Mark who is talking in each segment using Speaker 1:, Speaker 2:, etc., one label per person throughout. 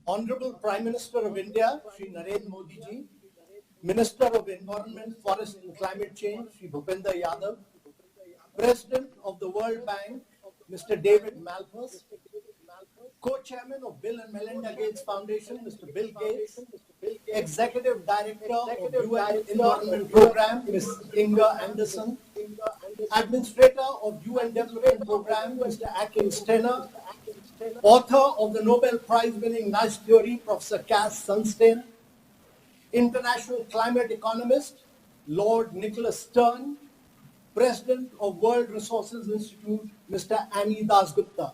Speaker 1: Honorable Prime Minister of India, Shri Narendra Modi ji, Minister of Environment, Forest and Climate Change, Shri Bhupender Yadav, President of the World Bank, Mr. David Malpass, Co-Chairman of Bill and Melinda Gates Foundation, Mr. Bill Gates, Executive Director of UN Environment Program, Ms. Inga Anderson, Administrator of UN Development Program, Mr. Akin Stenner, author of the Nobel Prize-winning Nice Theory, Professor Cass Sunstein, international climate economist, Lord Nicholas Stern, President of World Resources Institute, Mr. Annie Dasgupta,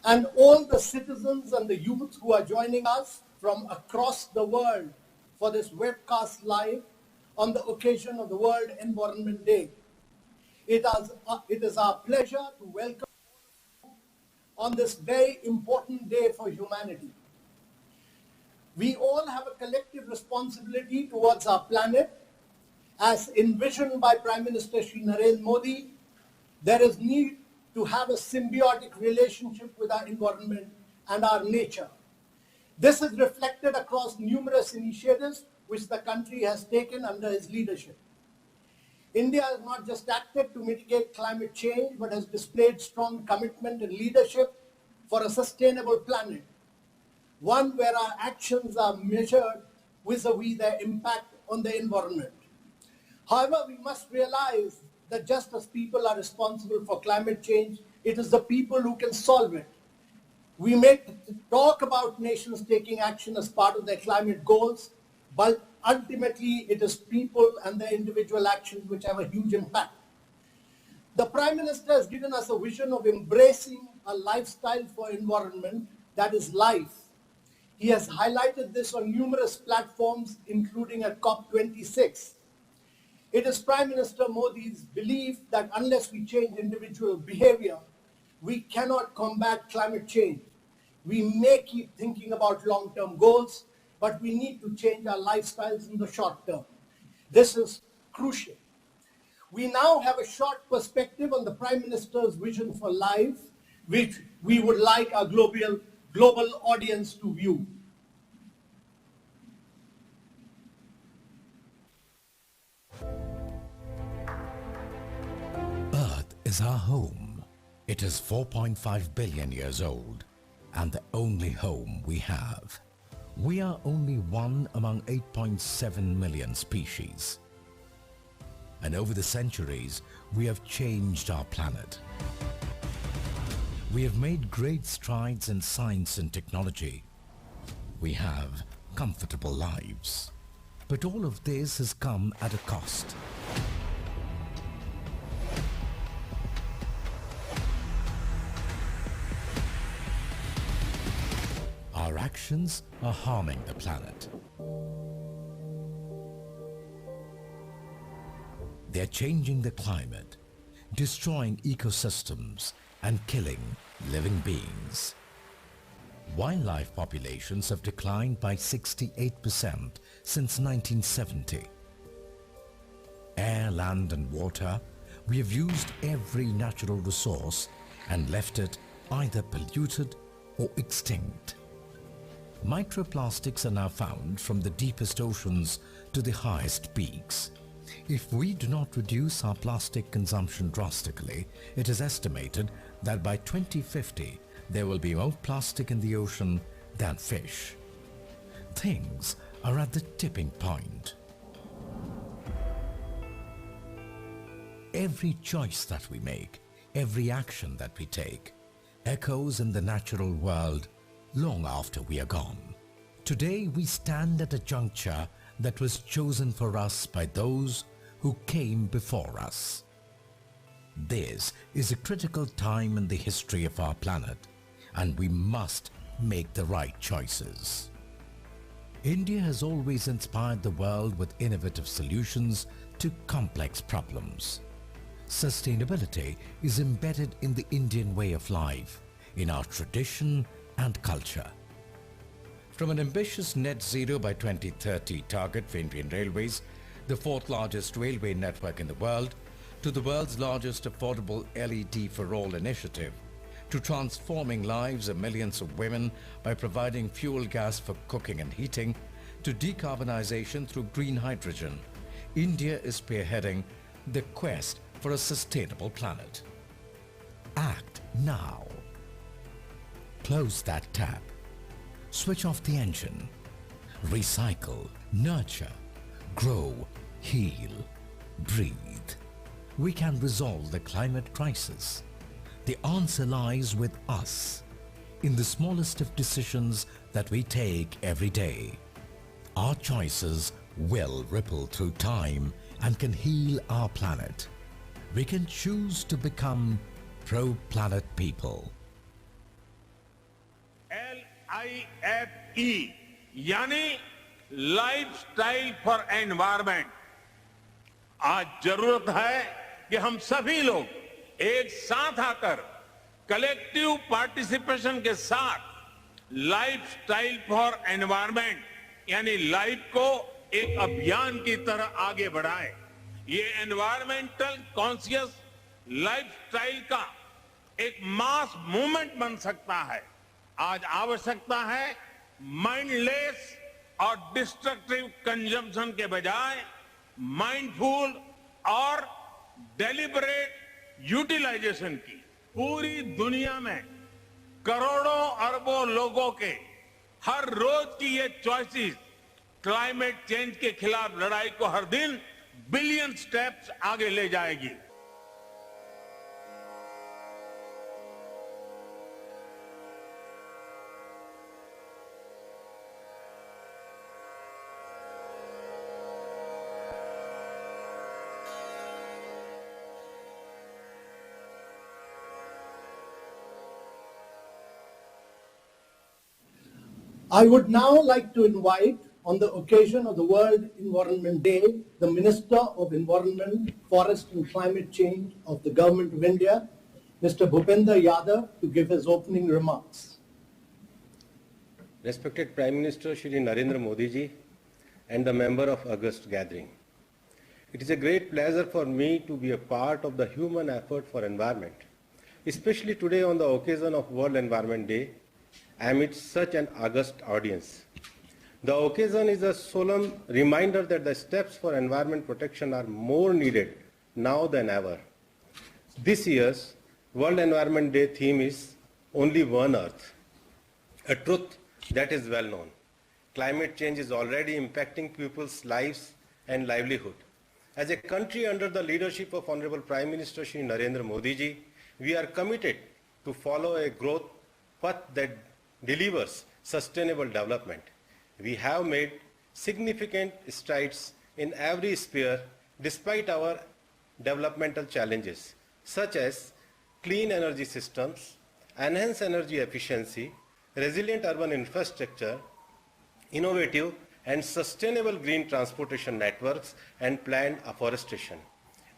Speaker 1: and all the citizens and the youth who are joining us from across the world for this webcast live on the occasion of the World Environment Day. It is our pleasure to welcome you on this very important day for humanity. We all have a collective responsibility towards our planet. As envisioned by Prime Minister Shri Narendra Modi, there is need to have a symbiotic relationship with our environment and our nature. This is reflected across numerous initiatives which the country has taken under his leadership. India has not just acted to mitigate climate change, but has displayed strong commitment and leadership for a sustainable planet, one where our actions are measured vis-a-vis their impact on the environment. However, we must realize that just as people are responsible for climate change, it is the people who can solve it. We may talk about nations taking action as part of their climate goals, but ultimately it is people and their individual actions which have a huge impact. The Prime Minister has given us a vision of embracing a lifestyle for environment that is LiFE. He has highlighted this on numerous platforms, including at COP26. It is Prime Minister Modi's belief that unless we change individual behavior, we cannot combat climate change. We may keep thinking about long-term goals, but we need to change our lifestyles in the short term. This is crucial. We now have a short perspective on the Prime Minister's vision for LiFE, which we would like our global audience to view.
Speaker 2: Earth is our home. It is 4.5 billion years old and the only home we have. We are only one among 8.7 million species. And over the centuries, we have changed our planet. We have made great strides in science and technology. We have comfortable lives. But all of this has come at a cost. Our actions are harming the planet. They're changing the climate, destroying ecosystems, and killing living beings. Wildlife populations have declined by 68% since 1970. Air, land, and water, we have used every natural resource and left it either polluted or extinct. Microplastics are now found from the deepest oceans to the highest peaks. If we do not reduce our plastic consumption drastically, it is estimated that by 2050 there will be more plastic in the ocean than fish. Things are at the tipping point. Every choice that we make, every action that we take, echoes in the natural world long after we are gone. Today we stand at a juncture that was chosen for us by those who came before us. This is a critical time in the history of our planet, and we must make the right choices. India has always inspired the world with innovative solutions to complex problems. Sustainability is embedded in the Indian way of life, in our tradition and culture. From an ambitious net zero by 2030 target for Indian Railways, the fourth largest railway network in the world, to the world's largest affordable LED for all initiative, to transforming lives of millions of women by providing fuel gas for cooking and heating, to decarbonization through green hydrogen, India is spearheading the quest for a sustainable planet. Act now. Close that tap. Switch off the engine. Recycle, nurture, grow, heal, breathe. We can resolve the climate crisis. The answer lies with us, in the smallest of decisions that we take every day. Our choices will ripple through time and can heal our planet. We can choose to become pro-planet people.
Speaker 3: LIFE यानी lifestyle for environment. आज जरूरत है कि हम सभी लोग एक साथ आकर कलेक्टिव पार्टिसिपेशन के साथ लाइफस्टाइल फॉर एनवायरमेंट यानी लाइफ को एक अभियान की तरह आगे बढ़ाएं। ये एनवायरमेंटल कॉन्शियस लाइफस्टाइल का एक मास मूवमेंट बन सकता है। आज आवश्यकता है माइंडलेस और डिस्ट्रक्टिव कंजम्पशन के बजाय माइंडफुल और डेलिबरेट यूटिलाइजेशन की। पूरी दुनिया में करोड़ों अरबों लोगों के हर रोज की ये चॉइसेस क्लाइमेट चेंज के खिलाफ लड़ाई को हर दिन बिलियन स्टेप्स आगे ले जाएगी।
Speaker 1: I would now like to invite, on the occasion of the World Environment Day, the Minister of Environment, Forest and Climate Change of the Government of India, Mr. Bhupender Yadav, to give his opening remarks.
Speaker 4: Respected Prime Minister Shri Narendra Modi ji and the member of August gathering. It is a great pleasure for me to be a part of the human effort for environment, especially today on the occasion of World Environment Day, amidst such an august audience. The occasion is a solemn reminder that the steps for environment protection are more needed now than ever. This year's World Environment Day theme is Only One Earth, a truth that is well known. Climate change is already impacting people's lives and livelihood. As a country under the leadership of Honorable Prime Minister Shri Narendra Modi ji, we are committed to follow a growth path that delivers sustainable development. We have made significant strides in every sphere despite our developmental challenges, such as clean energy systems, enhanced energy efficiency, resilient urban infrastructure, innovative and sustainable green transportation networks, and planned afforestation.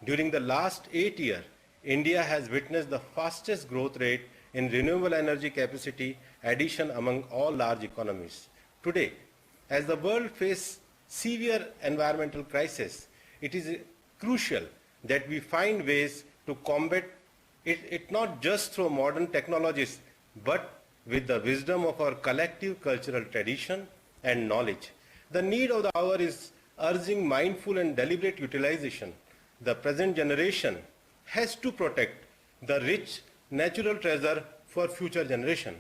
Speaker 4: During the last 8 years, India has witnessed the fastest growth rate in renewable energy capacity addition among all large economies. Today, as the world faces severe environmental crisis, it is crucial that we find ways to combat it not just through modern technologies, but with the wisdom of our collective cultural tradition and knowledge. The need of the hour is urging mindful and deliberate utilization. The present generation has to protect the rich natural treasure for future generation.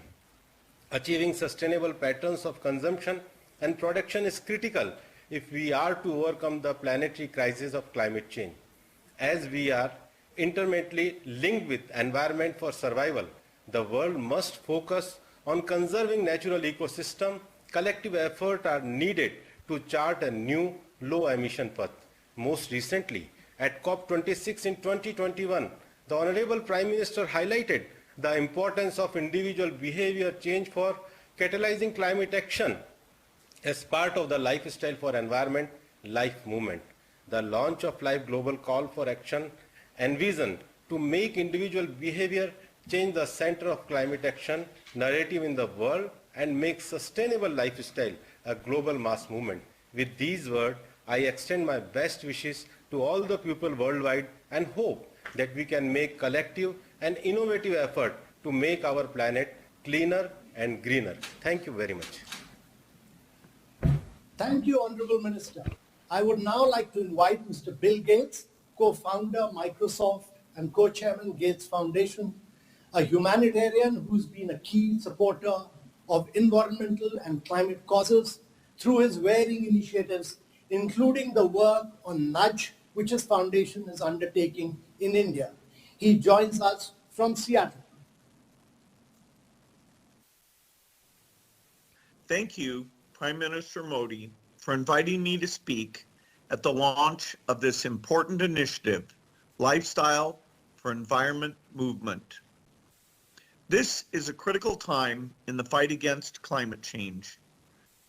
Speaker 4: Achieving sustainable patterns of consumption and production is critical if we are to overcome the planetary crisis of climate change. As we are intimately linked with environment for survival, the world must focus on conserving natural ecosystem. Collective efforts are needed to chart a new low-emission path. Most recently, at COP26 in 2021, the Honorable Prime Minister highlighted the importance of individual behavior change for catalyzing climate action as part of the Lifestyle for Environment LiFE movement. The launch of LiFE Global Call for Action envisioned to make individual behavior change the center of climate action narrative in the world and make sustainable lifestyle a global mass movement. With these words, I extend my best wishes to all the people worldwide and hope that we can make collective and innovative effort to make our planet cleaner and greener. Thank you very much.
Speaker 1: Thank you, Honorable Minister. I would now like to invite Mr. Bill Gates, co-founder Microsoft and co-chairman Gates Foundation, a humanitarian who's been a key supporter of environmental and climate causes through his varying initiatives, including the work on Nudge, which his foundation is undertaking in India. He joins us from Seattle.
Speaker 5: Thank you, Prime Minister Modi, for inviting me to speak at the launch of this important initiative, Lifestyle for Environment Movement. This is a critical time in the fight against climate change.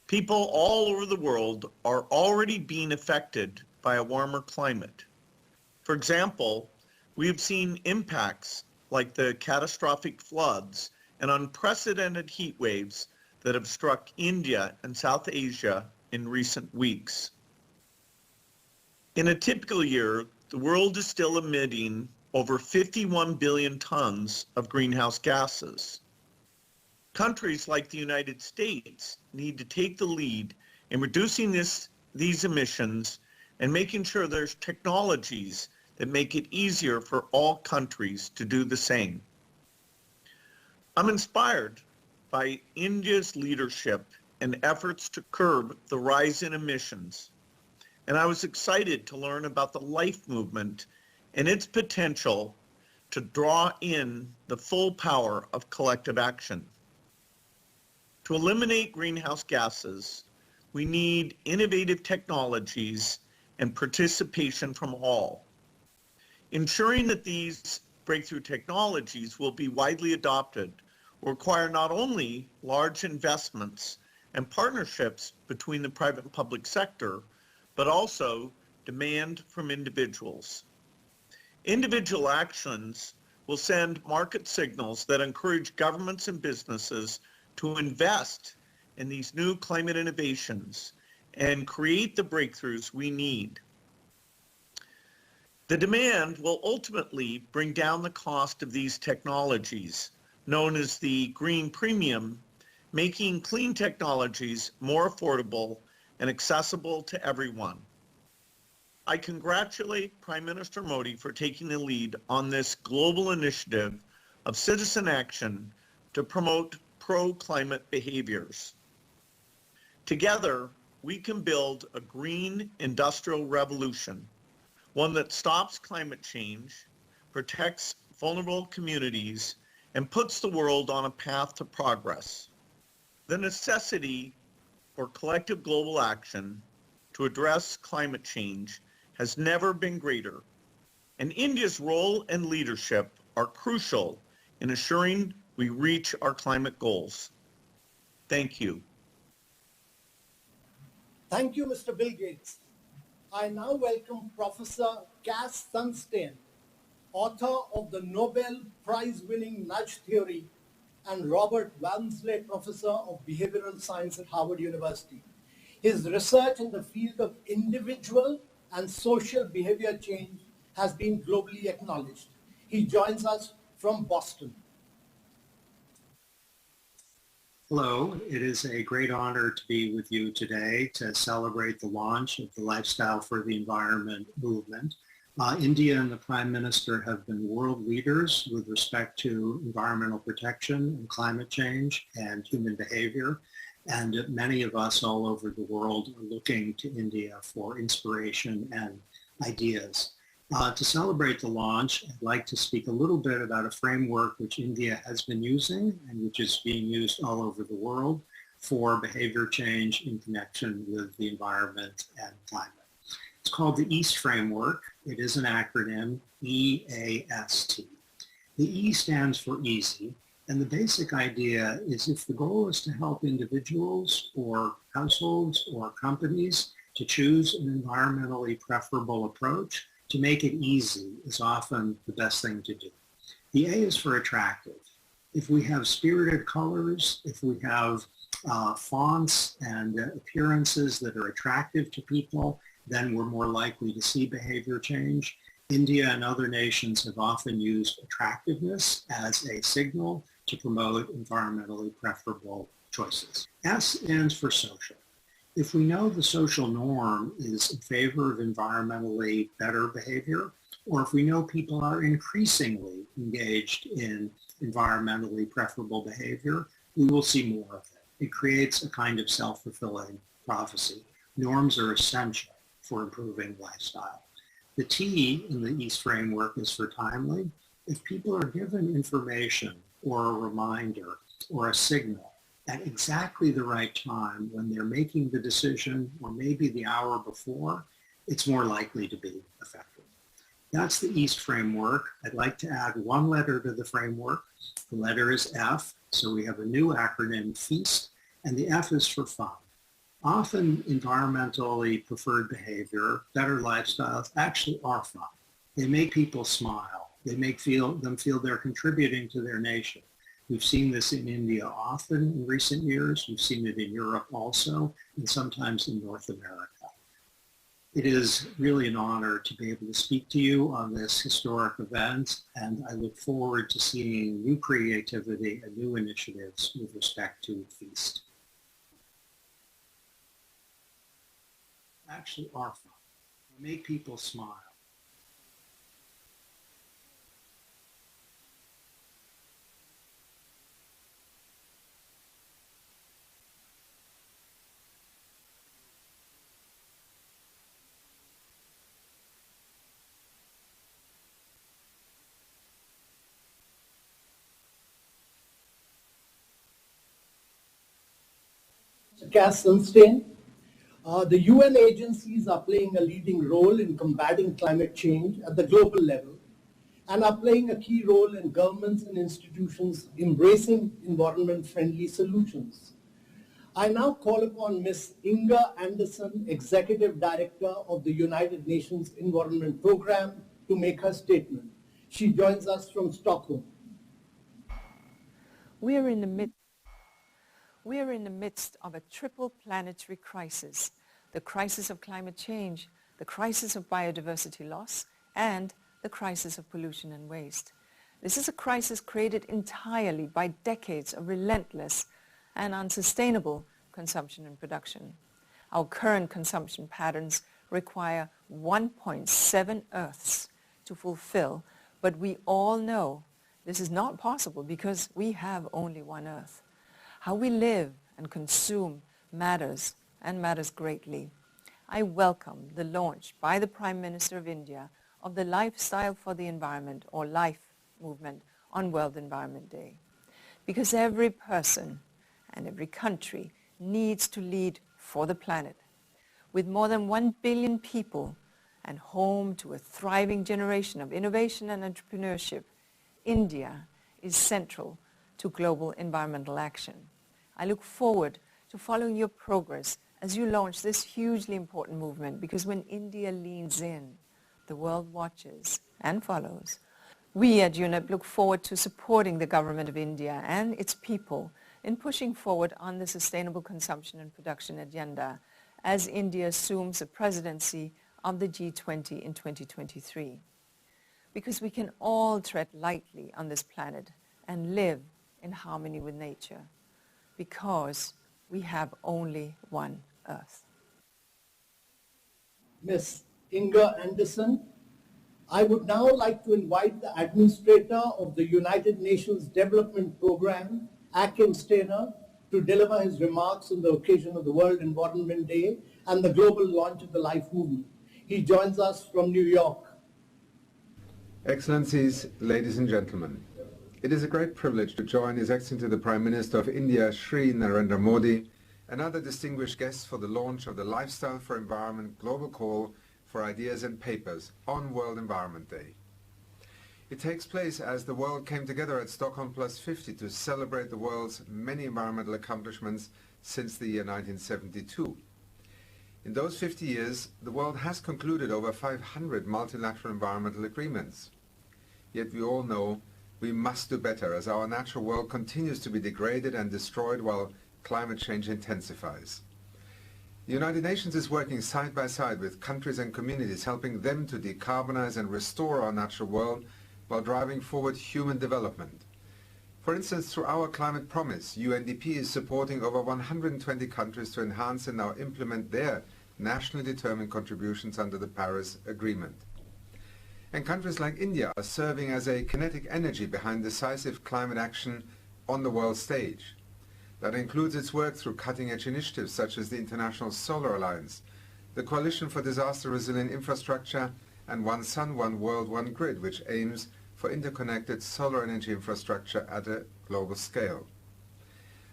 Speaker 5: People all over the world are already being affected by a warmer climate. For example, we have seen impacts like the catastrophic floods and unprecedented heat waves that have struck India and South Asia in recent weeks. In a typical year, the world is still emitting over 51 billion tons of greenhouse gases. Countries like the United States need to take the lead in reducing these emissions and making sure there's technologies that make it easier for all countries to do the same. I'm inspired by India's leadership and efforts to curb the rise in emissions, and I was excited to learn about the LiFE movement and its potential to draw in the full power of collective action. To eliminate greenhouse gases, we need innovative technologies and participation from all. Ensuring that these breakthrough technologies will be widely adopted will require not only large investments and partnerships between the private and public sector, but also demand from individuals. Individual actions will send market signals that encourage governments and businesses to invest in these new climate innovations and create the breakthroughs we need. The demand will ultimately bring down the cost of these technologies, known as the green premium, making clean technologies more affordable and accessible to everyone. I congratulate Prime Minister Modi for taking the lead on this global initiative of citizen action to promote pro-climate behaviors. Together, we can build a green industrial revolution, one that stops climate change, protects vulnerable communities, and puts the world on a path to progress. The necessity for collective global action to address climate change has never been greater, and India's role and leadership are crucial in assuring we reach our climate goals. Thank you.
Speaker 1: Thank you, Mr. Bill Gates. I now welcome Professor Cass Sunstein, author of the Nobel Prize-winning Nudge Theory, and Robert Walmsley, Professor of Behavioral Science at Harvard University. His research in the field of individual and social behavior change has been globally acknowledged. He joins us from Boston.
Speaker 6: Hello, it is a great honor to be with you today to celebrate the launch of the Lifestyle for the Environment movement. India and the Prime Minister have been world leaders with respect to environmental protection and climate change and human behavior. And many of us all over the world are looking to India for inspiration and ideas. To celebrate the launch, I'd like to speak a little bit about a framework which India has been using and which is being used all over the world for behavior change in connection with the environment and climate. It's called the EAST framework. It is an acronym, EAST. The E stands for easy, and the basic idea is if the goal is to help individuals or households or companies to choose an environmentally preferable approach, to make it easy is often the best thing to do. The A is for attractive. If we have spirited colors, if we have fonts and appearances that are attractive to people, then we're more likely to see behavior change. India and other nations have often used attractiveness as a signal to promote environmentally preferable choices. S stands for social. If we know the social norm is in favor of environmentally better behavior, or if we know people are increasingly engaged in environmentally preferable behavior, we will see more of it. It creates a kind of self-fulfilling prophecy. Norms are essential for improving lifestyle. The T in the East framework is for timely. If people are given information or a reminder or a signal at exactly the right time when they're making the decision or maybe the hour before, it's more likely to be effective. That's the East framework. I'd like to add one letter to the framework. The letter is F, so we have a new acronym, FEAST, and the F is for fun. Often environmentally preferred behavior, better lifestyles actually are fun. They make people smile. They make them feel they're contributing to their nation. We've seen this in India often in recent years. We've seen it in Europe also, and sometimes in North America. It is really an honor to be able to speak to you on this historic event, and I look forward to seeing new creativity and new initiatives with respect to FEAST. Actually are fun. They make people smile.
Speaker 1: Cass Sunstein. The UN agencies are playing a leading role in combating climate change at the global level and are playing a key role in governments and institutions embracing environment-friendly solutions. I now call upon Ms. Inga Anderson, Executive Director of the United Nations Environment Programme, to make her statement. She joins us from Stockholm.
Speaker 7: We are in the midst of a triple planetary crisis: the crisis of climate change, the crisis of biodiversity loss, and the crisis of pollution and waste. This is a crisis created entirely by decades of relentless and unsustainable consumption and production. Our current consumption patterns require 1.7 Earths to fulfill, but we all know this is not possible because we have only one Earth. How we live and consume matters, and matters greatly. I welcome the launch by the Prime Minister of India of the Lifestyle for the Environment, or LiFE movement, on World Environment Day. Because every person and every country needs to lead for the planet. With more than 1 billion people and home to a thriving generation of innovation and entrepreneurship, India is central to global environmental action. I look forward to following your progress as you launch this hugely important movement, because when India leans in, the world watches and follows. We at UNEP look forward to supporting the government of India and its people in pushing forward on the sustainable consumption and production agenda as India assumes the presidency of the G20 in 2023. Because we can all tread lightly on this planet and live in harmony with nature. Because we have only one Earth.
Speaker 1: Ms. Inga Anderson, I would now like to invite the Administrator of the United Nations Development Programme, Akim Steiner, to deliver his remarks on the occasion of the World Environment Day and the global launch of the LiFE movement. He joins us from New York.
Speaker 8: Excellencies, ladies and gentlemen, it is a great privilege to join His Excellency the Prime Minister of India, Shri Narendra Modi, and other distinguished guests for the launch of the Lifestyle for Environment Global Call for Ideas and Papers on World Environment Day. It takes place as the world came together at Stockholm Plus 50 to celebrate the world's many environmental accomplishments since the year 1972. In those 50 years, the world has concluded over 500 multilateral environmental agreements. Yet we all know we must do better as our natural world continues to be degraded and destroyed while climate change intensifies. The United Nations is working side by side with countries and communities, helping them to decarbonize and restore our natural world while driving forward human development. For instance, through our climate promise, UNDP is supporting over 120 countries to enhance and now implement their nationally determined contributions under the Paris Agreement. And countries like India are serving as a kinetic energy behind decisive climate action on the world stage. That includes its work through cutting-edge initiatives such as the International Solar Alliance, the Coalition for Disaster-Resilient Infrastructure, and One Sun, One World, One Grid, which aims for interconnected solar energy infrastructure at a global scale.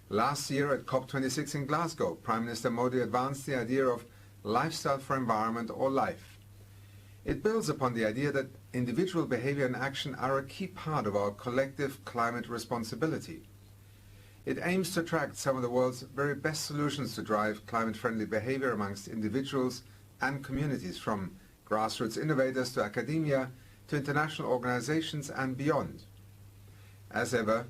Speaker 8: Last year at COP26 in Glasgow, Prime Minister Modi advanced the idea of Lifestyle for Environment, or LiFE. It builds upon the idea that individual behavior and action are a key part of our collective climate responsibility. It aims to attract some of the world's very best solutions to drive climate-friendly behavior amongst individuals and communities, from grassroots innovators to academia to international organizations and beyond. As ever,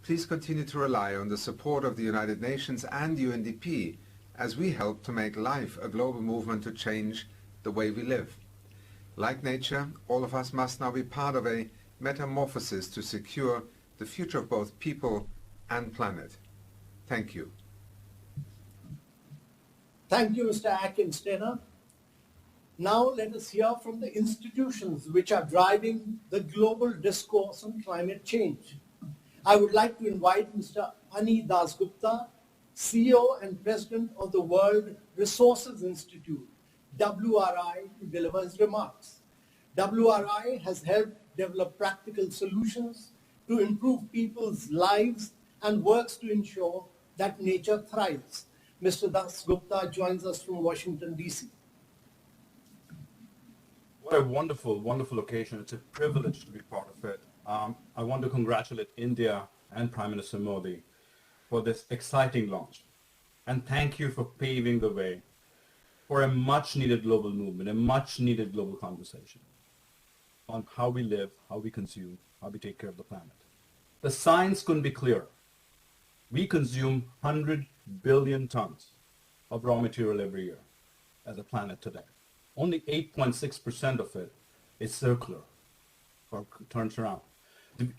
Speaker 8: please continue to rely on the support of the United Nations and UNDP as we help to make LiFE a global movement to change the way we live. Like nature, all of us must now be part of a metamorphosis to secure the future of both people and planet. Thank you.
Speaker 1: Thank you, Mr. Akinsteiner. Now let us hear from the institutions which are driving the global discourse on climate change. I would like to invite Mr. Ani Dasgupta, CEO and President of the World Resources Institute, WRI, to deliver his remarks. WRI has helped develop practical solutions to improve people's lives and works to ensure that nature thrives. Mr. Dasgupta joins us from Washington, D.C.
Speaker 9: What a wonderful, wonderful occasion. It's a privilege to be part of it. I want to congratulate India and Prime Minister Modi for this exciting launch. And thank you for paving the way for a much needed global movement, a much needed global conversation on how we live, how we consume, how we take care of the planet. The science couldn't be clearer. We consume 100 billion tons of raw material every year as a planet today. Only 8.6% of it is circular or turns around.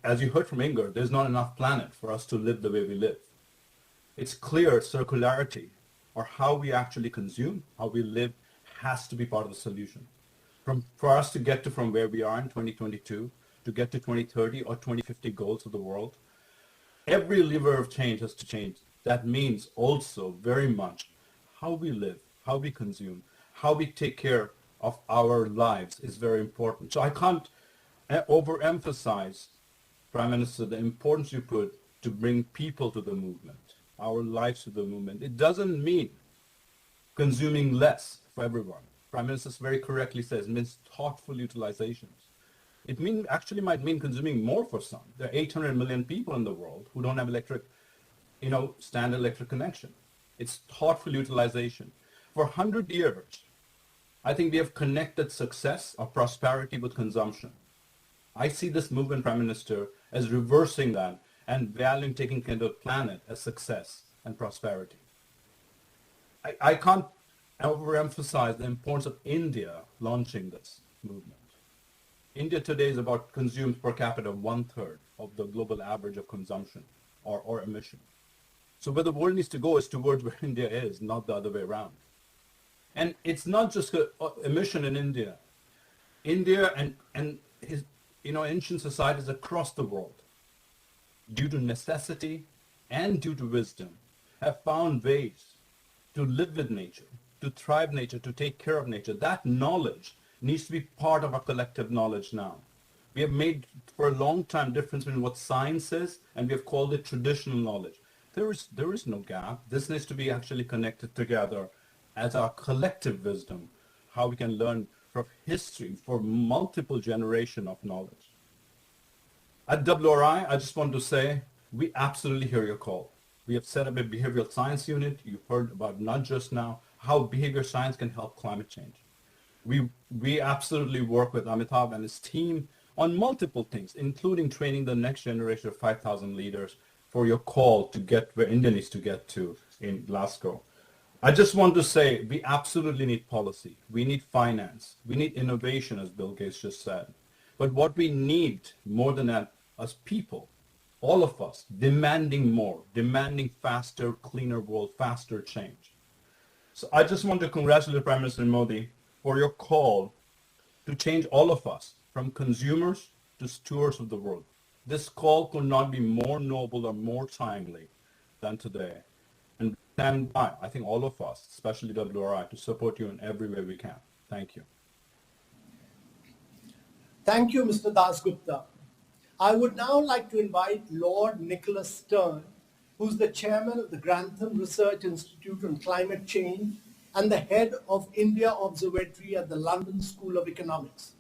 Speaker 9: As you heard from Inger, there's not enough planet for us to live the way we live. It's clear circularity, or how we actually consume, how we live, has to be part of the solution. For us to get to from where we are in 2022, to get to 2030 or 2050 goals of the world, every lever of change has to change. That means also very much how we live, how we consume, how we take care of our lives is very important. So I can't overemphasize, Prime Minister, the importance you put to bring people to the movement, our lives to the movement. It doesn't mean consuming less for everyone. Prime Minister very correctly says it means thoughtful utilizations. It actually might mean consuming more for some. There are 800 million people in the world who don't have standard electric connection. It's thoughtful utilization. For 100 years, I think we have connected success or prosperity with consumption. I see this movement, Prime Minister, as reversing that and valuing taking care of the planet as success and prosperity. I can't overemphasize the importance of India launching this movement. India today is about consumes per capita 1/3 of the global average of consumption or emission. So where the world needs to go is towards where India is, not the other way around. And it's not just emission in India. India and his, ancient societies across the world, due to necessity and due to wisdom, have found ways to live with nature, to thrive nature, to take care of nature. That knowledge needs to be part of our collective knowledge now. We have made for a long time difference between what science is, and we have called it traditional knowledge. There is no gap. This needs to be actually connected together as our collective wisdom, how we can learn from history for multiple generations of knowledge. At WRI, I just want to say, we absolutely hear your call. We have set up a behavioral science unit. You've heard about not just now, how behavior science can help climate change. We absolutely work with Amitabh and his team on multiple things, including training the next generation of 5,000 leaders for your call to get where India needs to get to in Glasgow. I just want to say we absolutely need policy. We need finance. We need innovation, as Bill Gates just said. But what we need more than that as people, all of us, demanding more, demanding faster, cleaner world, faster change. So I just want to congratulate Prime Minister Modi for your call to change all of us from consumers to stewards of the world. This call could not be more noble or more timely than today. And stand by, I think all of us, especially WRI, to support you in every way we can. Thank you.
Speaker 1: Thank you, Mr. Dasgupta. I would now like to invite Lord Nicholas Stern, who's the chairman of the Grantham Research Institute on Climate Change and the head of India Observatory at the London School of Economics.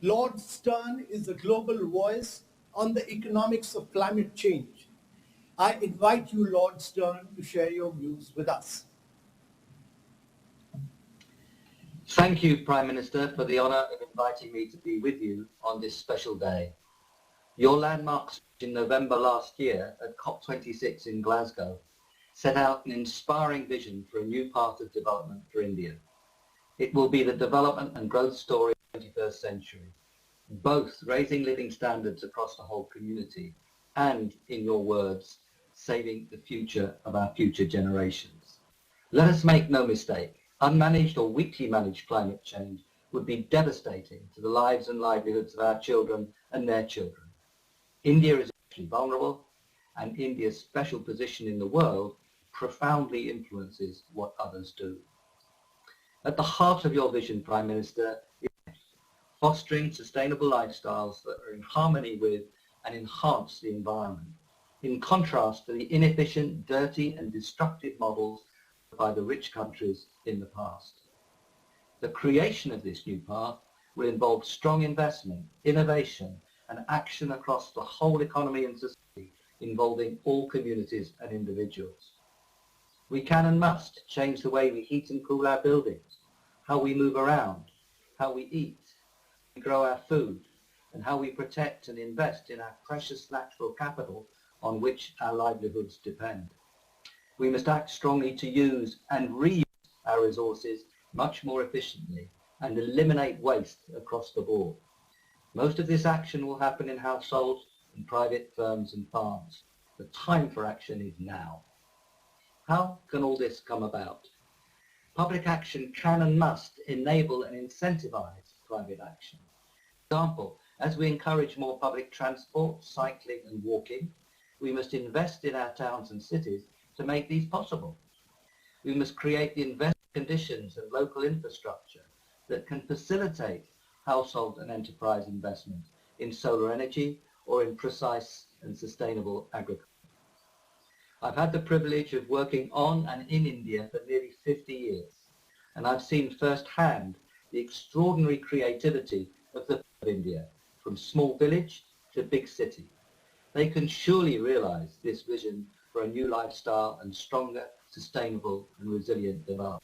Speaker 1: Lord Stern is the global voice on the economics of climate change. I invite you, Lord Stern, to share your views with us.
Speaker 10: Thank you, Prime Minister, for the honour of inviting me to be with you on this special day. Your landmark speech in November last year at COP26 in Glasgow set out an inspiring vision for a new path of development for India. It will be the development and growth story of the 21st century, both raising living standards across the whole community and, in your words, saving the future of our future generations. Let us make no mistake, unmanaged or weakly managed climate change would be devastating to the lives and livelihoods of our children and their children. India is actually vulnerable, and India's special position in the world profoundly influences what others do. At the heart of your vision, Prime Minister, is fostering sustainable lifestyles that are in harmony with and enhance the environment, in contrast to the inefficient, dirty and destructive models by the rich countries in the past. The creation of this new path will involve strong investment, innovation and action across the whole economy and society, involving all communities and individuals. We can and must change the way we heat and cool our buildings, how we move around, how we eat, how we grow our food, and how we protect and invest in our precious natural capital on which our livelihoods depend. We must act strongly to use and reuse our resources much more efficiently and eliminate waste across the board. Most of this action will happen in households, in private firms and farms. The time for action is now. How can all this come about? Public action can and must enable and incentivize private action. For example, as we encourage more public transport, cycling and walking, we must invest in our towns and cities to make these possible. We must create the investment conditions and local infrastructure that can facilitate household and enterprise investment in solar energy or in precise and sustainable agriculture. I've had the privilege of working on and in India for nearly 50 years, and I've seen firsthand the extraordinary creativity of the people of India, from small village to big city. They can surely realize this vision for a new lifestyle and stronger, sustainable and resilient development.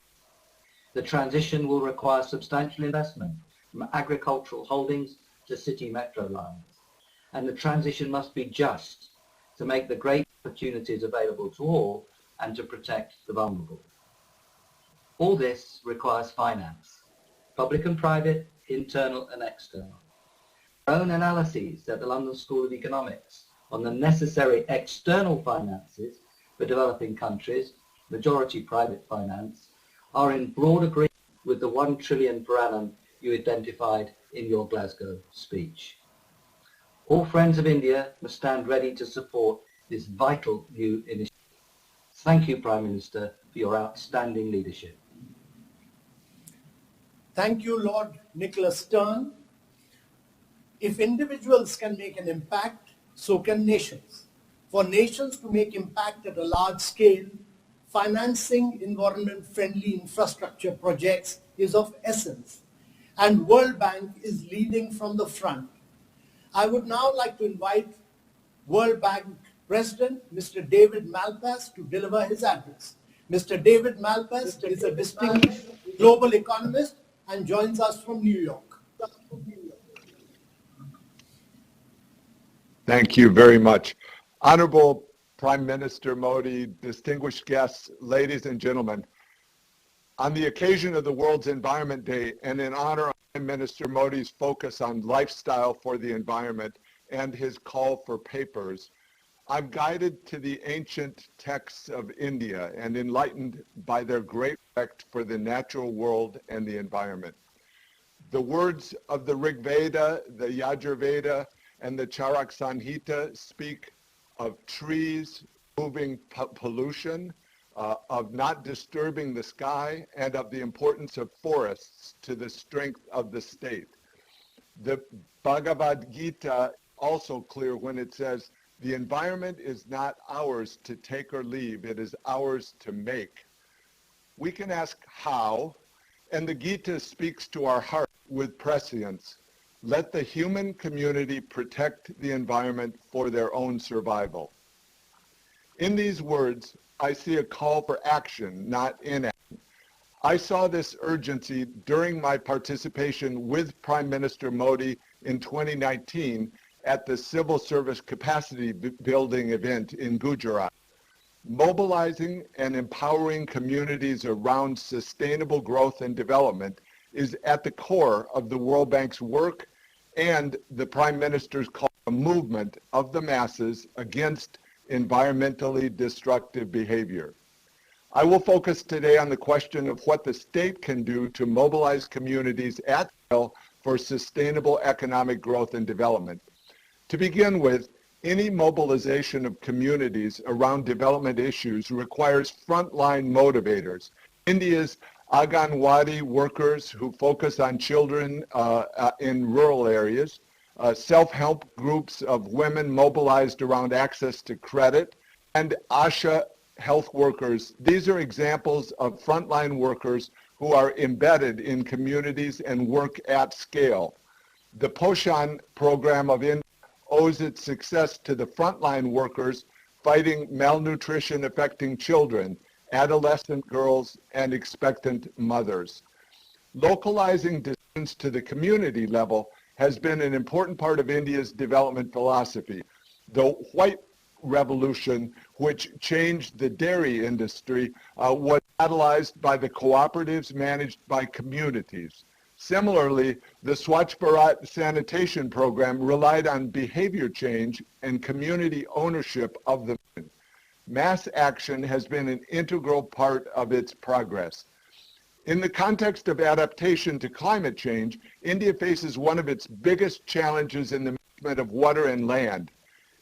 Speaker 10: The transition will require substantial investment from agricultural holdings to city metro lines. And the transition must be just to make the great opportunities available to all and to protect the vulnerable. All this requires finance, public and private, internal and external. Our own analyses at the London School of Economics on the necessary external finances for developing countries, majority private finance, are in broad agreement with the 1 trillion per annum you identified in your Glasgow speech. All friends of India must stand ready to support this vital new initiative. Thank you, Prime Minister, for your outstanding leadership.
Speaker 1: Thank you, Lord Nicholas Stern. If individuals can make an impact, so can nations. For nations to make impact at a large scale, financing environment-friendly infrastructure projects is of essence, and World Bank is leading from the front. I would now like to invite World Bank President, Mr. David Malpass, to deliver his address. Mr. David Malpass is a distinguished global economist and joins us from New York.
Speaker 11: Thank you very much. Honorable Prime Minister Modi, distinguished guests, ladies and gentlemen, On the occasion of the World's Environment Day and in honor of Prime Minister Modi's focus on lifestyle for the environment and his call for papers, I'm guided to the ancient texts of India and enlightened by their great respect for the natural world and the environment. The words of the Rig Veda, the Yajurveda, and the Charak Samhita speak of trees moving pollution, of not disturbing the sky, and of the importance of forests to the strength of the state. The Bhagavad Gita also clear when it says, the environment is not ours to take or leave, it is ours to make. We can ask how, and the Gita speaks to our heart with prescience. Let the human community protect the environment for their own survival. In these words, I see a call for action, not inaction. I saw this urgency during my participation with Prime Minister Modi in 2019 at the Civil Service Capacity Building event in Gujarat. Mobilizing and empowering communities around sustainable growth and development is at the core of the World Bank's work and the Prime Minister's call for a movement of the masses against environmentally destructive behavior. I will focus today on the question of what the state can do to mobilize communities at scale for sustainable economic growth and development. To begin with, any mobilization of communities around development issues requires frontline motivators. India's Anganwadi workers who focus on children in rural areas, self-help groups of women mobilized around access to credit, and ASHA health workers. These are examples of frontline workers who are embedded in communities and work at scale. The Poshan program of India owes its success to the frontline workers fighting malnutrition affecting children, adolescent girls, and expectant mothers. Localizing decisions to the community level has been an important part of India's development philosophy. The White Revolution, which changed the dairy industry, was catalyzed by the cooperatives managed by communities. Similarly, the Swachh Bharat sanitation program relied on behavior change and community ownership of the mission. Mass action has been an integral part of its progress. In the context of adaptation to climate change, India faces one of its biggest challenges in the management of water and land.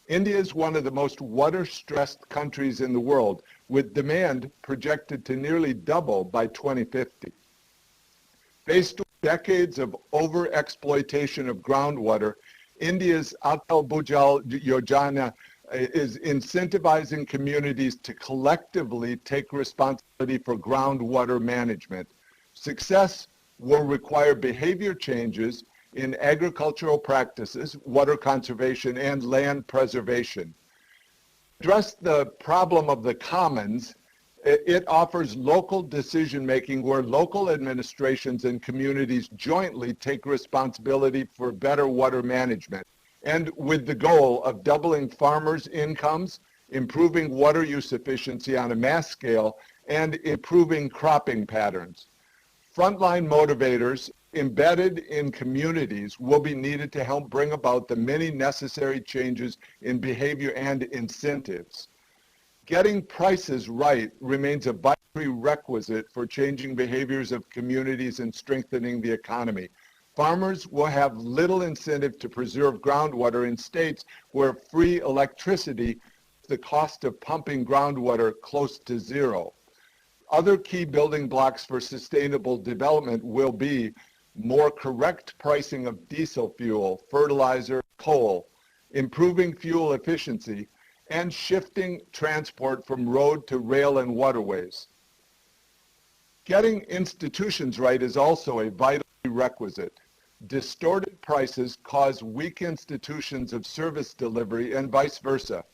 Speaker 11: India is one of the most water-stressed countries in the world, with demand projected to nearly double by 2050. Faced with decades of over-exploitation of groundwater, India's Atal Bhujal Yojana is incentivizing communities to collectively take responsibility for groundwater management. Success will require behavior changes in agricultural practices, water conservation, and land preservation. To address the problem of the commons, it offers local decision-making where local administrations and communities jointly take responsibility for better water management, and with the goal of doubling farmers' incomes, improving water use efficiency on a mass scale, and improving cropping patterns. Frontline motivators embedded in communities will be needed to help bring about the many necessary changes in behavior and incentives. Getting prices right remains a vital prerequisite for changing behaviors of communities and strengthening the economy. Farmers will have little incentive to preserve groundwater in states where free electricity, the cost of pumping groundwater close to zero. Other key building blocks for sustainable development will be more correct pricing of diesel fuel, fertilizer, coal, improving fuel efficiency, and shifting transport from road to rail and waterways. Getting institutions right is also a vital prerequisite. Distorted prices cause weak institutions of service delivery and vice versa.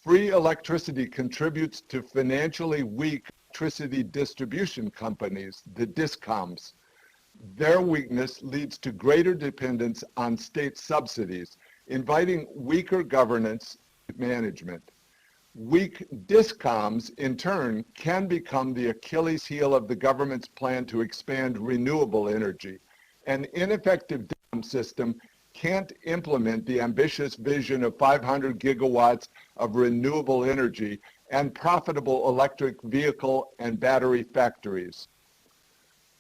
Speaker 11: Free electricity contributes to financially weak electricity distribution companies, the DISCOMs. Their weakness leads to greater dependence on state subsidies, inviting weaker governance and management. Weak discoms, in turn, can become the Achilles heel of the government's plan to expand renewable energy. An ineffective DISCOM system can't implement the ambitious vision of 500 gigawatts of renewable energy and profitable electric vehicle and battery factories.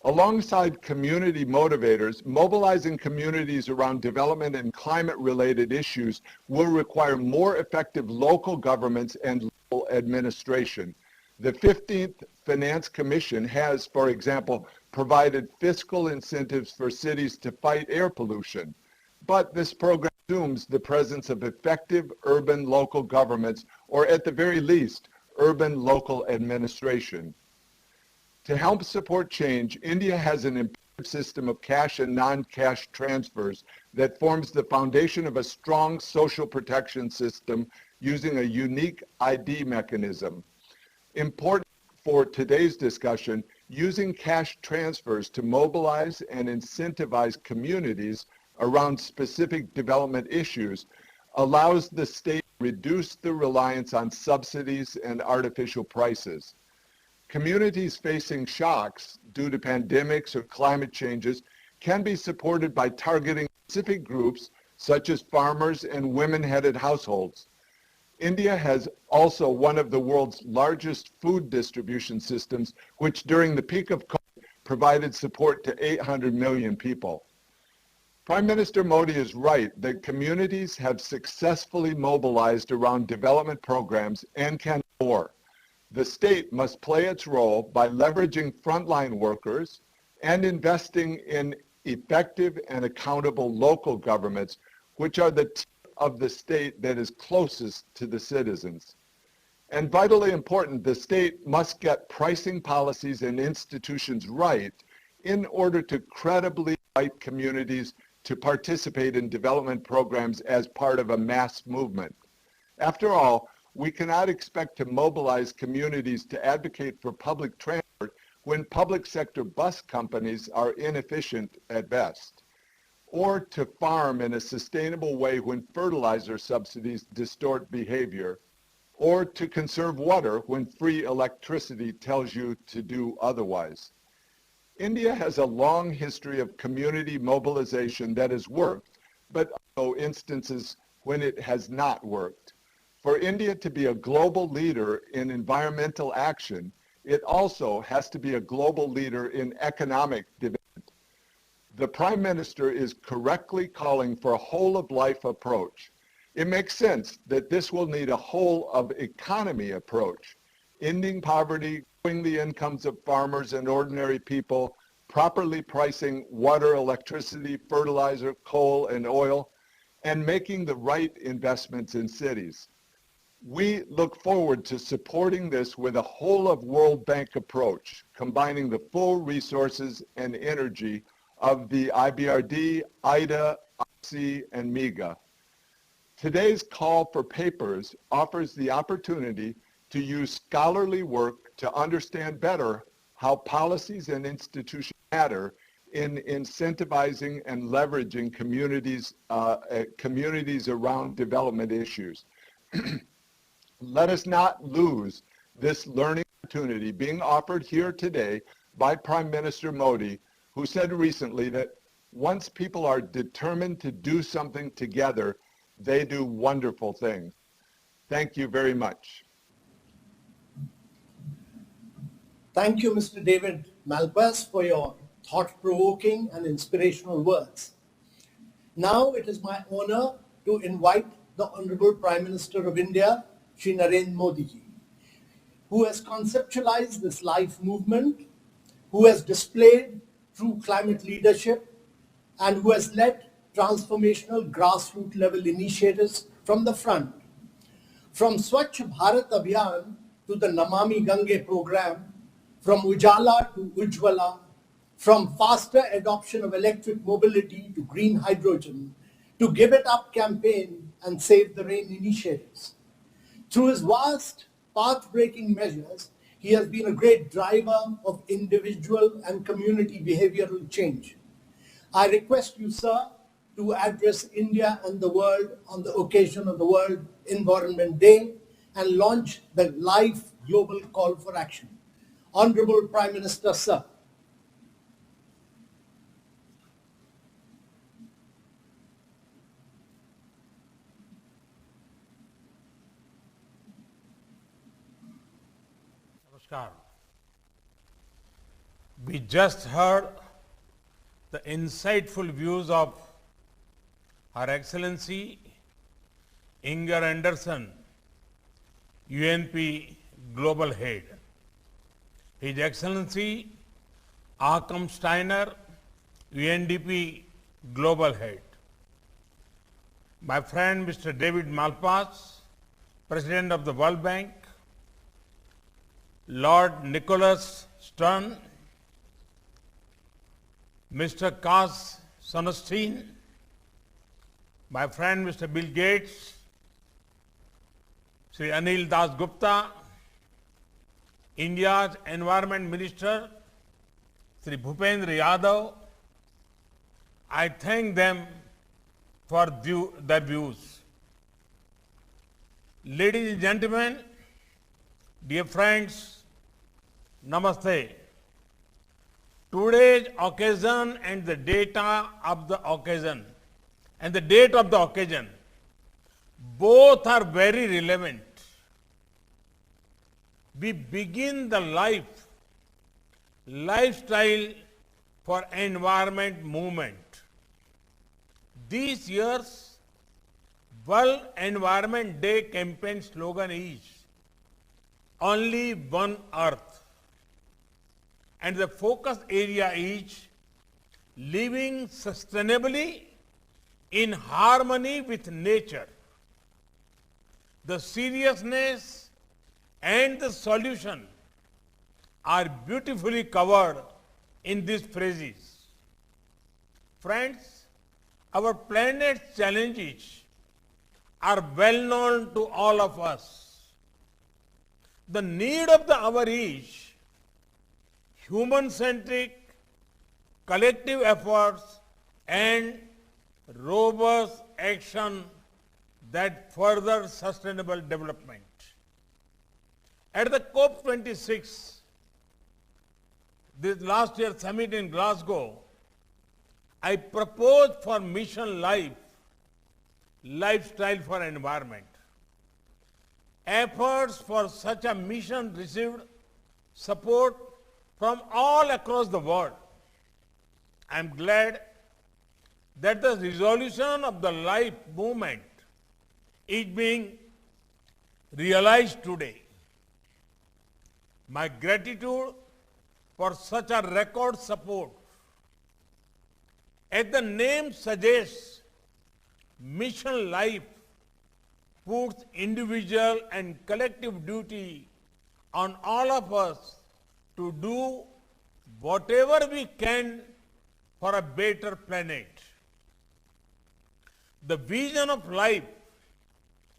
Speaker 11: Alongside community motivators, mobilizing communities around development and climate-related issues will require more effective local governments and local administration. The 15th Finance Commission has, for example, provided fiscal incentives for cities to fight air pollution. But this program assumes the presence of effective urban local governments, or at the very least, urban local administration. To help support change, India has an imperative system of cash and non-cash transfers that forms the foundation of a strong social protection system using a unique ID mechanism. Important for today's discussion, using cash transfers to mobilize and incentivize communities around specific development issues allows the state to reduce the reliance on subsidies and artificial prices. Communities facing shocks due to pandemics or climate changes can be supported by targeting specific groups such as farmers and women-headed households. India has also one of the world's largest food distribution systems, which during the peak of COVID provided support to 800 million people. Prime Minister Modi is right that communities have successfully mobilized around development programs and can do more. The state must play its role by leveraging frontline workers and investing in effective and accountable local governments, which are the tip of the state that is closest to the citizens. And vitally important, the state must get pricing policies and institutions right in order to credibly invite communities to participate in development programs as part of a mass movement. After all, we cannot expect to mobilize communities to advocate for public transport when public sector bus companies are inefficient at best, or to farm in a sustainable way when fertilizer subsidies distort behavior, or to conserve water when free electricity tells you to do otherwise. India has a long history of community mobilization that has worked, but also instances when it has not worked. For India to be a global leader in environmental action, it also has to be a global leader in economic development. The Prime Minister is correctly calling for a whole-of-life approach. It makes sense that this will need a whole-of-economy approach, ending poverty, growing the incomes of farmers and ordinary people, properly pricing water, electricity, fertilizer, coal, and oil, and making the right investments in cities. We look forward to supporting this with a whole-of-World Bank approach, combining the full resources and energy of the IBRD, IDA, IC, and MEGA. Today's call for papers offers the opportunity to use scholarly work to understand better how policies and institutions matter in incentivizing and leveraging communities around development issues. Let us not lose this learning opportunity being offered here today by Prime Minister Modi, who said recently that once people are determined to do something together, they do wonderful things. Thank you very much.
Speaker 1: Thank you, Mr. David Malpass, for your thought-provoking and inspirational words. Now it is my honor to invite the Honorable Prime Minister of India, Shri Narendra Modi ji, who has conceptualized this LiFE movement, who has displayed true climate leadership, and who has led transformational grassroots level initiatives from the front. From Swachh Bharat Abhiyan to the Namami Gange program, from Ujala to Ujjwala, from faster adoption of electric mobility to green hydrogen, to Give It Up campaign and Save the Rain initiatives. Through his vast path-breaking measures, he has been a great driver of individual and community behavioral change. I request you, sir, to address India and the world on the occasion of the World Environment Day and launch the LiFE Global Call for Action. Honorable Prime Minister, sir.
Speaker 3: Namaskar. We just heard the insightful views of Her Excellency Inger Anderson, UNP Global Head, His Excellency Akam Steiner, UNDP Global Head, my friend Mr. David Malpass, President of the World Bank, Lord Nicholas Stern, Mr. Kaz Sonestein, my friend Mr. Bill Gates, Shri Anil Das Gupta, India's Environment Minister, Shri Bhupendra Yadav, I thank them for their views. Ladies and gentlemen, dear friends, Namaste. Today's occasion and the data of the occasion and the date of the occasion, both are very relevant. We begin the lifestyle for environment movement. This year's World Environment Day campaign slogan is "Only One Earth," and the focus area is living sustainably in harmony with nature. The seriousness and the solution are beautifully covered in these phrases. Friends, our planet's challenges are well known to all of us. The need of the hour is human-centric, collective efforts and robust action that further sustainable development. At the COP26, this last year's summit in Glasgow, I proposed for Mission LiFE, Lifestyle for Environment. Efforts for such a mission received support from all across the world. I am glad that the resolution of the LiFE movement is being realized today. My gratitude for such a record support. As the name suggests, Mission LiFE puts individual and collective duty on all of us to do whatever we can for a better planet. The vision of LiFE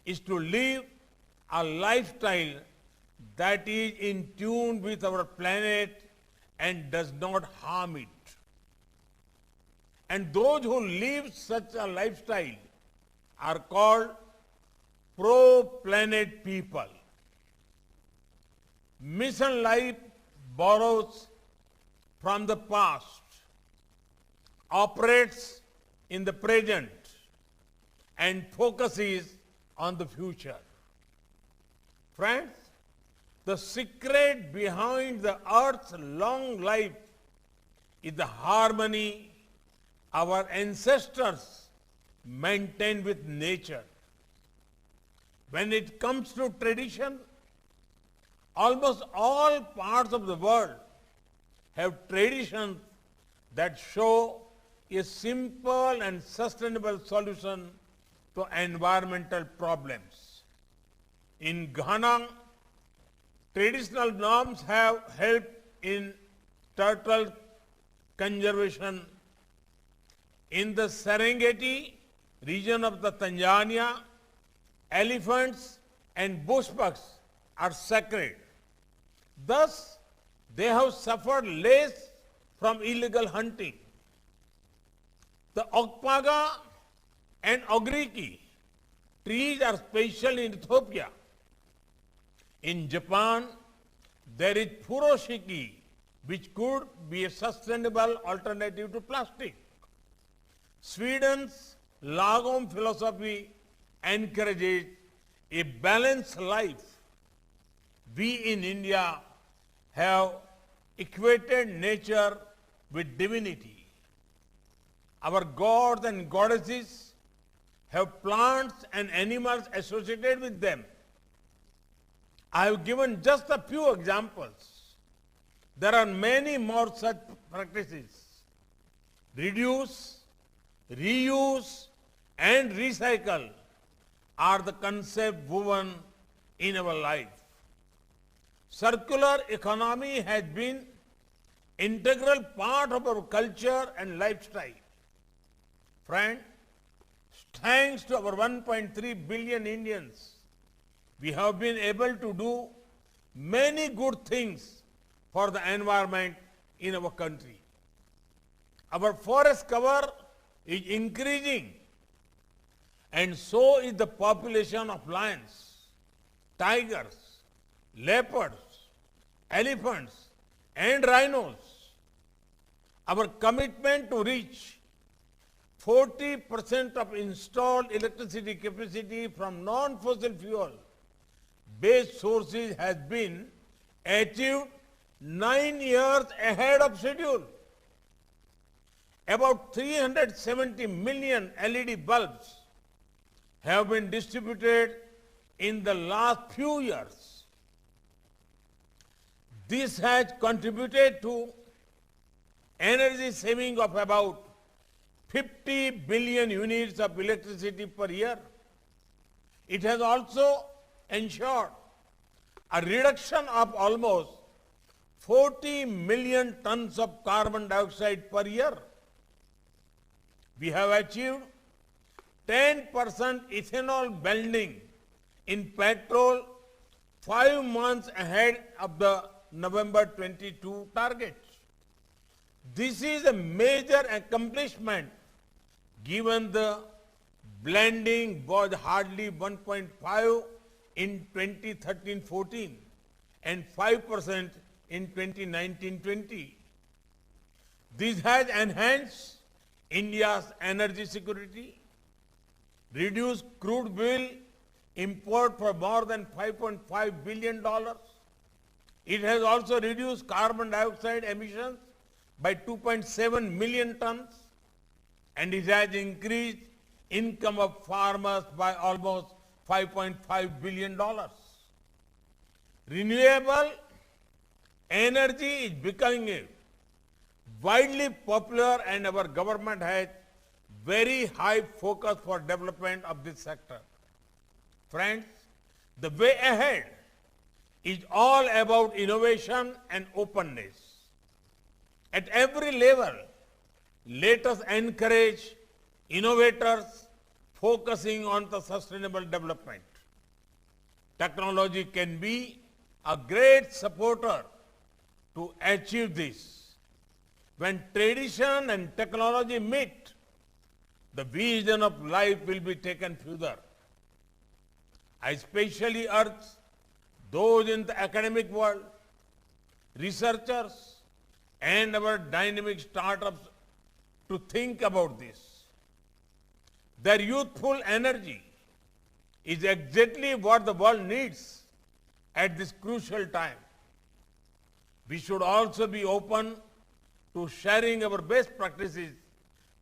Speaker 3: is to live a lifestyle that is in tune with our planet and does not harm it. And those who live such a lifestyle are called pro-planet people. Mission LiFE borrows from the past, operates in the present, and focuses on the future. Friends, the secret behind the Earth's long life is the harmony our ancestors maintained with nature. When it comes to tradition, almost all parts of the world have traditions that show a simple and sustainable solution to environmental problems. In Ghana, traditional norms have helped in turtle conservation. In the Serengeti region of the Tanzania, elephants and bushbucks are sacred. Thus, they have suffered less from illegal hunting. The Okpaga and Ogriki trees are special in Ethiopia In Japan, there is furoshiki, which could be a sustainable alternative to plastic. Sweden's lagom philosophy encourages a balanced life. We in India have equated nature with divinity. Our gods and goddesses have plants and animals associated with them. I have given just a few examples. There are many more such practices. Reduce, reuse, and recycle are the concepts woven in our life. Circular economy has been integral part of our culture and lifestyle. Friend, thanks to our 1.3 billion Indians, we have been able to do many good things for the environment in our country. Our forest cover is increasing, and so is the population of lions, tigers, leopards, elephants, and rhinos. Our commitment to reach 40% of installed electricity capacity from non-fossil fuel based sources has been achieved 9 years ahead of schedule. About 370 million LED bulbs have been distributed in the last few years. This has contributed to energy saving of about 50 billion units of electricity per year. It has also ensured a reduction of almost 40 million tons of carbon dioxide per year. We have achieved 10% ethanol blending in petrol 5 months ahead of the November 22 target. This is a major accomplishment given the blending was hardly 1.5 in 2013-14 and 5% in 2019-20. This has enhanced India's energy security, reduced crude oil import for more than $5.5 billion. It has also reduced carbon dioxide emissions by 2.7 million tons, and it has increased income of farmers by almost $5.5 billion. Renewable energy is becoming widely popular, and our government has very high focus for development of this sector. Friends, the way ahead is all about innovation and openness. At every level, let us encourage innovators focusing on the sustainable development. Technology can be a great supporter to achieve this. When tradition and technology meet, the vision of life will be taken further. I especially urge those in the academic world, researchers, and our dynamic startups to think about this. Their youthful energy is exactly what the world needs at this crucial time. We should also be open to sharing our best practices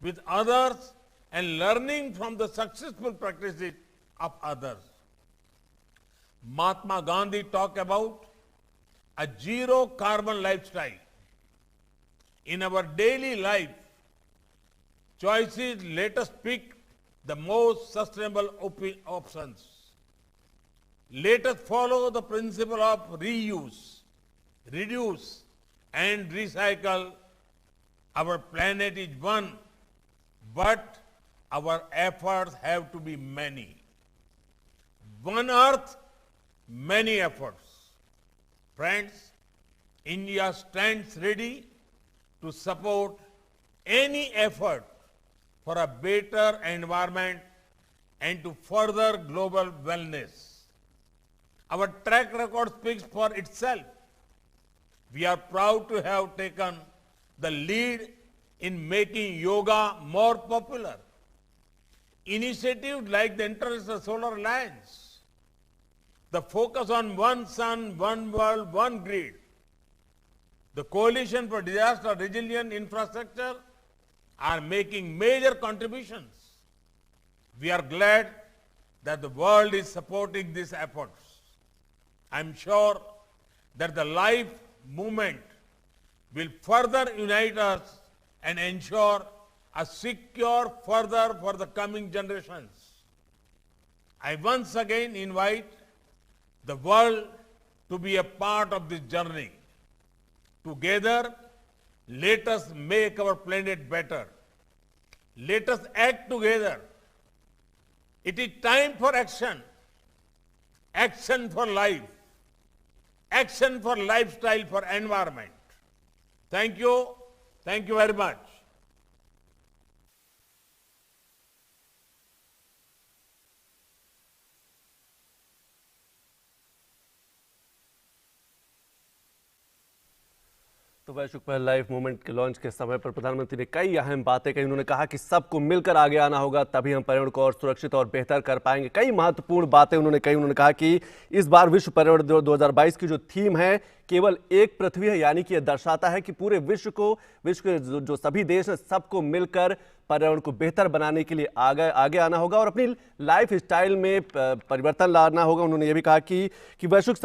Speaker 3: with others and learning from the successful practices of others. Mahatma Gandhi talked about a zero carbon lifestyle. In our daily life choices, let us pick the most sustainable options. Let us follow the principle of reuse, reduce, and recycle. Our planet is one, but our efforts have to be many. One earth, many efforts. Friends, India stands ready to support any effort for a better environment and to further global wellness. Our track record speaks for itself. We are proud to have taken the lead in making yoga more popular. Initiatives like the International Solar Alliance, the focus on one sun, one world, one grid, the Coalition for Disaster Resilient Infrastructure are making major contributions. We are glad that the world is supporting these efforts. I'm sure that the LiFE movement will further unite us and ensure a secure further for the coming generations. I once again invite the world to be a part of this journey. Together, let us make our planet better. Let us act together. It is time for action. Action for life. Action for lifestyle, for environment. Thank you. Thank you very much.
Speaker 12: तो वैश्विक पहल life movement के launch के समय पर प्रधानमंत्री ने कई अहम बातें कही। उन्होंने कहा कि सबको मिलकर आगे आना होगा, तभी हम पर्यावरण को और सुरक्षित और बेहतर कर पाएंगे। कई महत्वपूर्ण बातें उन्होंने कही। उन्होंने कहा कि इस बार विश्व पर्यावरण 2022 की जो थीम है केवल एक पृथ्वी है, यानी कि यह दर्शाता है कि पूरे विश्व के जो सभी देश हैं सबको मिलकर पर्यावरण को बेहतर बनाने के लिए आगे आना होगा और अपनी लाइफ स्टाइल में परिवर्तन लाना होगा। उन्होंने ये भी कहा कि वैश्विक